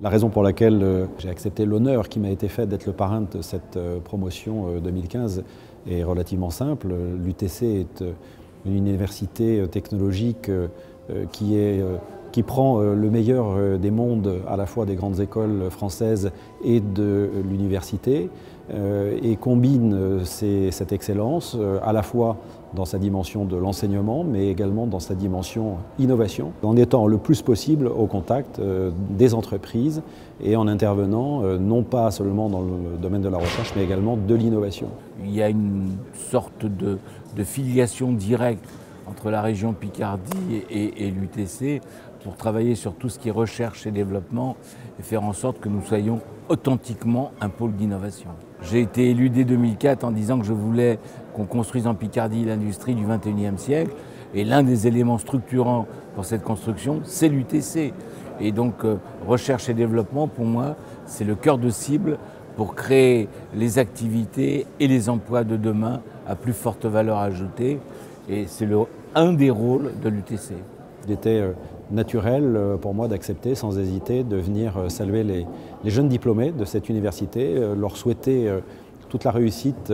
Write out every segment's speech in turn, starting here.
La raison pour laquelle j'ai accepté l'honneur qui m'a été fait d'être le parrain de cette promotion 2015 est relativement simple. L'UTC est une université technologique qui prend le meilleur des mondes, à la fois des grandes écoles françaises et de l'université, et combine cette excellence à la fois dans sa dimension de l'enseignement, mais également dans sa dimension innovation, en étant le plus possible au contact des entreprises et en intervenant non pas seulement dans le domaine de la recherche, mais également de l'innovation. Il y a une sorte de filiation directe entre la région Picardie et l'UTC pour travailler sur tout ce qui est recherche et développement et faire en sorte que nous soyons authentiquement un pôle d'innovation. J'ai été élu dès 2004 en disant que je voulais qu'on construise en Picardie l'industrie du XXIe siècle et l'un des éléments structurants pour cette construction, c'est l'UTC. Et donc recherche et développement, pour moi, c'est le cœur de cible pour créer les activités et les emplois de demain à plus forte valeur ajoutée. Et c'est un des rôles de l'UTC. Il était naturel pour moi d'accepter sans hésiter de venir saluer les jeunes diplômés de cette université, leur souhaiter toute la réussite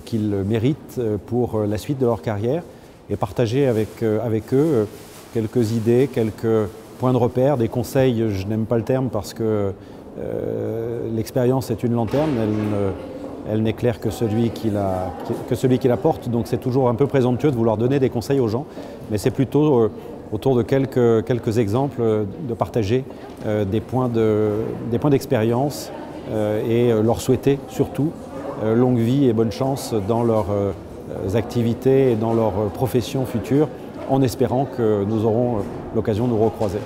qu'ils méritent pour la suite de leur carrière et partager avec eux quelques idées, quelques points de repère, des conseils. Je n'aime pas le terme parce que l'expérience est une lanterne, elle n'éclaire que celui qui la porte, donc c'est toujours un peu présomptueux de vouloir donner des conseils aux gens, mais c'est plutôt autour de quelques exemples de partager des points d'expérience et leur souhaiter surtout longue vie et bonne chance dans leurs activités et dans leurs professions futures, en espérant que nous aurons l'occasion de nous recroiser.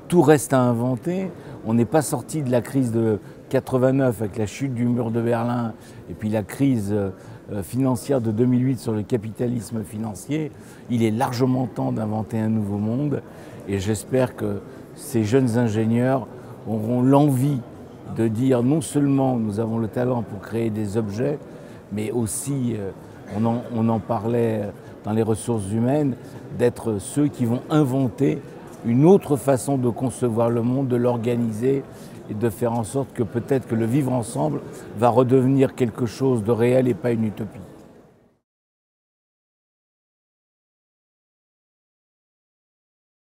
Tout reste à inventer. On n'est pas sorti de la crise de 89 avec la chute du mur de Berlin et puis la crise financière de 2008 sur le capitalisme financier. Il est largement temps d'inventer un nouveau monde et j'espère que ces jeunes ingénieurs auront l'envie de dire non seulement nous avons le talent pour créer des objets, mais aussi, on en parlait dans les ressources humaines, d'être ceux qui vont inventer une autre façon de concevoir le monde, de l'organiser et de faire en sorte que peut-être que le vivre ensemble va redevenir quelque chose de réel et pas une utopie.